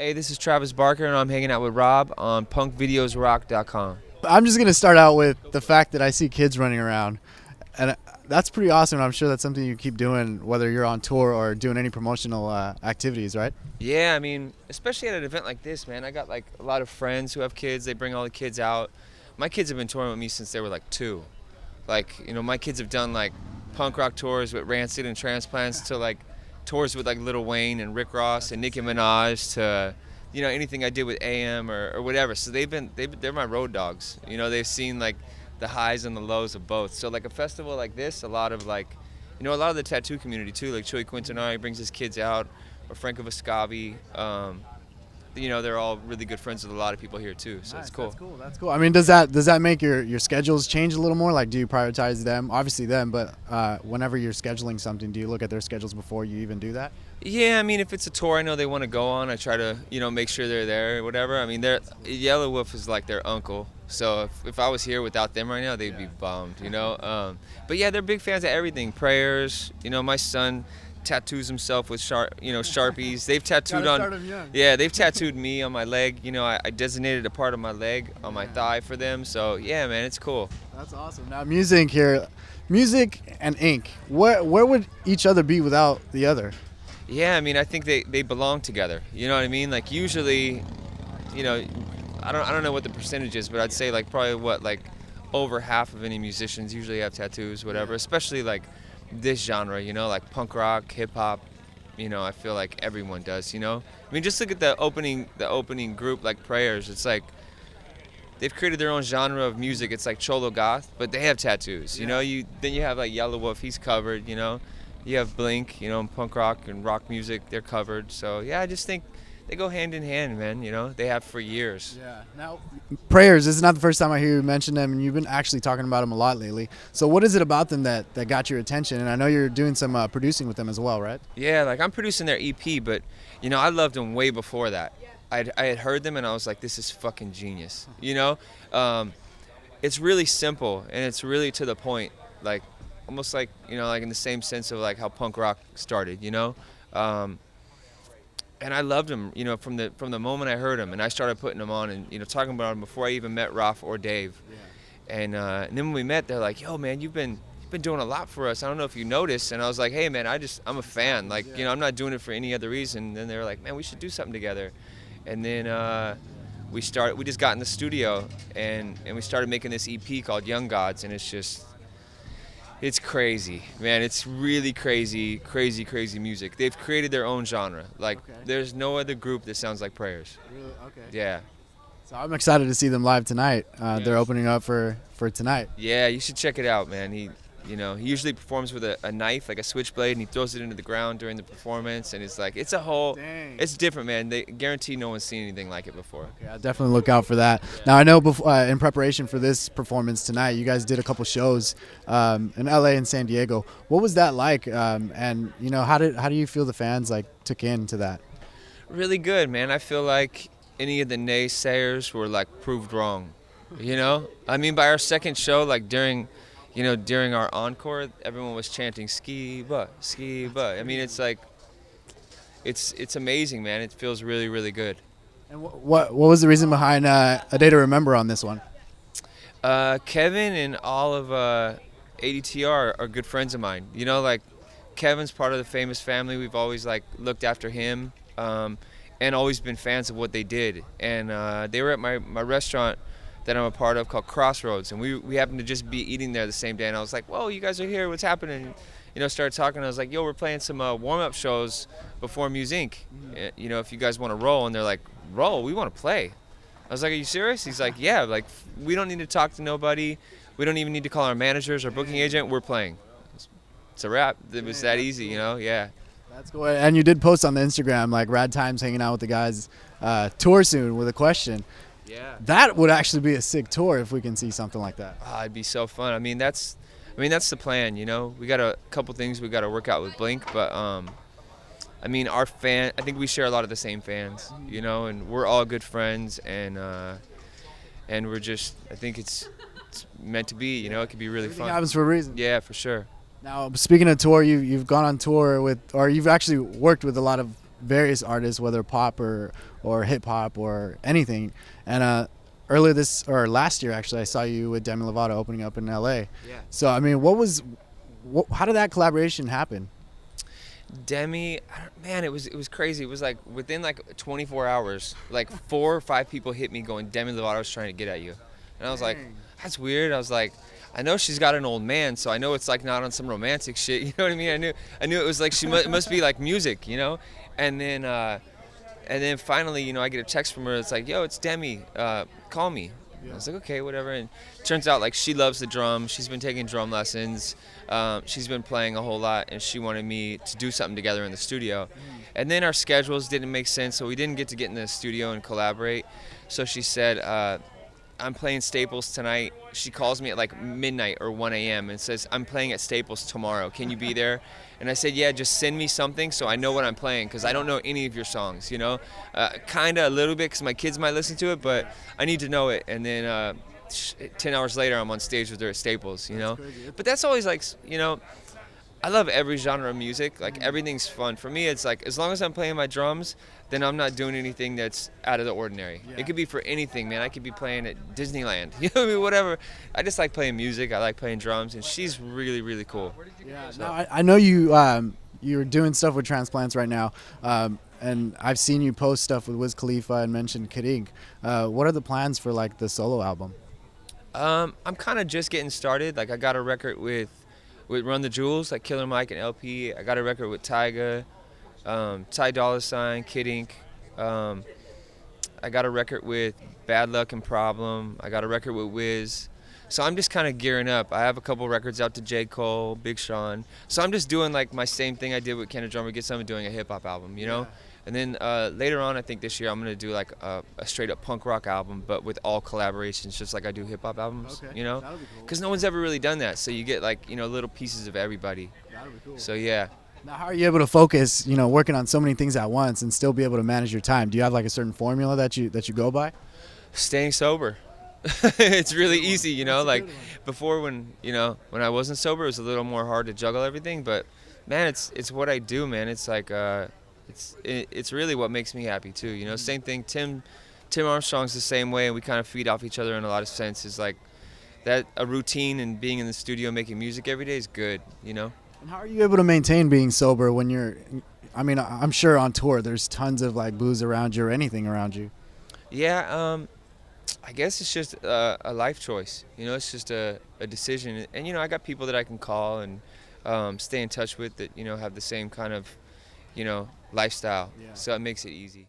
Hey, this is Travis Barker, and I'm hanging out with Rob on Punkvideosrock.com. I'm just gonna start out with the fact that I see kids running around, and that's pretty awesome. I'm sure that's something you keep doing, whether you're on tour or doing any promotional activities, right? Yeah, I mean, especially at an event like this, man. I got like a lot of friends who have kids. They bring all the kids out. My kids have been touring with me since they were like 2. Like, my kids have done like punk rock tours with Rancid and Transplants to like tours with like Lil Wayne and Rick Ross and Nicki Minaj to anything I did with AM or whatever. So they're my road dogs. They've seen like the highs and the lows of both. So like a festival like this, a lot of the tattoo community too, like Joey Quintanari brings his kids out, or Franco Vescavi. They're all really good friends with a lot of people here too, so Nice, it's cool. That's cool. That's cool. I mean, does that make your schedules change a little more? Like, do you prioritize them? Obviously them, but whenever you're scheduling something, do you look at their schedules before you even do that? Yeah, I mean, if it's a tour I know they want to go on, I try to make sure they're there or whatever. I mean, Yellow Wolf is like their uncle, so if I was here without them right now, they'd be bummed, But yeah, they're big fans of everything. Prayers, my son tattoos himself with Sharpies. They've tattooed Gotta start on. 'em young. Yeah, they've tattooed me on my leg. I designated a part of my leg on my thigh for them. So yeah, man, it's cool. That's awesome. Now, music and ink. Where would each other be without the other? Yeah, I mean, I think they belong together. You know what I mean? Like usually, I don't know what the percentage is, but I'd say like probably like over half of any musicians usually have tattoos, whatever. Especially like this genre, like punk rock, hip hop. I feel like everyone does. I mean, just look at the opening group like Prayers. It's like they've created their own genre of music. It's like cholo goth, but they have tattoos. Then you have like Yellow Wolf, he's covered. You have Blink, punk rock and rock music, they're covered. So yeah, I just think they go hand in hand, man. They have for years. Yeah. Now, Prayers. This is not the first time I hear you mention them, and you've been actually talking about them a lot lately. So, what is it about them that got your attention? And I know you're doing some producing with them as well, right? Yeah, like I'm producing their EP, but I loved them way before that. I had heard them and I was like, this is fucking genius. It's really simple and it's really to the point. Like almost like like in the same sense of like how punk rock started. And I loved them, from the moment I heard them, and I started putting them on, and talking about them before I even met Ralph or Dave. Yeah. And then when we met, they're like, "Yo, man, you've been doing a lot for us. I don't know if you noticed." And I was like, "Hey, man, I'm a fan. Like, I'm not doing it for any other reason." And then they were like, "Man, we should do something together." And then we just got in the studio, and we started making this EP called Young Gods, and it's crazy, man. It's really crazy music. They've created their own genre. Like, there's no other group that sounds like Prayers. Really? Okay. Yeah. So I'm excited to see them live tonight. They're opening up for tonight. Yeah, you should check it out, man. He usually performs with a knife, like a switchblade, and he throws it into the ground during the performance. And it's like, Dang. it's different, man. They guarantee no one's seen anything like it before. Okay, I'll definitely look out for that. Yeah. Now, I know in preparation for this performance tonight, you guys did a couple shows in LA and San Diego. What was that like? And how do you feel the fans like took into that? Really good, man. I feel like any of the naysayers were like proved wrong. I mean, by our second show, like during our encore, everyone was chanting "Ski-ba, Ski-ba." I mean, it's like, it's amazing, man. It feels really, really good. And what was the reason behind A Day to Remember on this one? Kevin and all of ADTR are good friends of mine. Like Kevin's part of the Famous family. We've always like looked after him, and always been fans of what they did. And they were at my restaurant that I'm a part of called Crossroads, and we happened to just be eating there the same day, and I was like, "Whoa, you guys are here, what's happening?" Started talking, and I was like, "Yo, we're playing some warm-up shows before Muse Inc. If you guys want to roll." And they're like, "Roll? We want to play." I was like, "Are you serious?" He's like, "Yeah, like we don't need to talk to nobody, we don't even need to call our managers or booking agent, we're playing." It's a wrap. It was that easy, yeah. That's cool. And you did post on the Instagram, like, Rad Times hanging out with the guys, tour soon with a question. Yeah. That would actually be a sick tour if we can see something like that. Oh, it'd be so fun. I mean, that's the plan, We got a couple things we got to work out with Blink, but I mean, I think we share a lot of the same fans, and we're all good friends, and we're just, I think it's meant to be, it could be really Everything fun. happens for a reason. Yeah, for sure. Now, speaking of tour, you've gone on tour with, or you've actually worked with a lot of various artists, whether pop or hip hop or anything. And earlier this or last year, actually, I saw you with Demi Lovato opening up in L.A. Yeah. So I mean, how did that collaboration happen? Demi, man, it was crazy. It was like within like 24 hours, like 4 or 5 people hit me going, Demi Lovato's trying to get at you, and I was like, Dang. that's weird. I was like, I know she's got an old man, so I know it's like not on some romantic shit. You know what I mean? I knew it was like it must be like music, you know, and then. And then finally, I get a text from her. It's like, yo, it's Demi. Call me. I was like, okay, whatever. And turns out, like, she loves the drum. She's been taking drum lessons. She's been playing a whole lot, and she wanted me to do something together in the studio. And then our schedules didn't make sense, so we didn't get to get in the studio and collaborate. So she said, I'm playing Staples tonight. She calls me at like midnight or 1 a.m. and says, I'm playing at Staples tomorrow. Can you be there? And I said, yeah, just send me something so I know what I'm playing, because I don't know any of your songs, kind of a little bit because my kids might listen to it, but I need to know it. And then 10 hours later, I'm on stage with her at Staples, But that's always like, I love every genre of music. Like, everything's fun. For me, it's like, as long as I'm playing my drums, then I'm not doing anything that's out of the ordinary. Yeah. It could be for anything, man. I could be playing at Disneyland. You know what I mean? Whatever. I just like playing music. I like playing drums, and she's really, really cool. Yeah. So- Now I know you're doing stuff with transplants right now, and I've seen you post stuff with Wiz Khalifa and mentioned Kid Ink. What are the plans for like the solo album? I'm kind of just getting started. Like, I got a record with Run the Jewels, like Killer Mike and LP. I got a record with Tyga, Ty Dolla $ign, Kid Ink. I got a record with Bad Luck and Problem. I got a record with Wiz. So I'm just kind of gearing up. I have a couple records out to J. Cole, Big Sean. So I'm just doing like my same thing I did with Kendrick Drummer, get someone doing a hip hop album, Yeah. And then later on, I think this year I'm gonna do like a straight up punk rock album, but with all collaborations, just like I do hip hop albums, Okay. That'll be cool. Because no one's ever really done that. So you get like little pieces of everybody. That'll be cool. So yeah. Now, how are you able to focus, working on so many things at once and still be able to manage your time? Do you have like a certain formula that you go by? Staying sober. It's really easy, That's a like good one. before when I wasn't sober, it was a little more hard to juggle everything, but man, it's what I do, man. It's like it's really what makes me happy too, Same thing, Tim Armstrong's the same way, and we kind of feed off each other in a lot of senses. Like that, a routine and being in the studio making music every day is good, And how are you able to maintain being sober when you're, I mean, I'm sure on tour there's tons of like booze around you or anything around you. Yeah, I guess it's just a life choice. It's just a decision. And, I got people that I can call and stay in touch with that, have the same kind of, lifestyle. Yeah. So it makes it easy.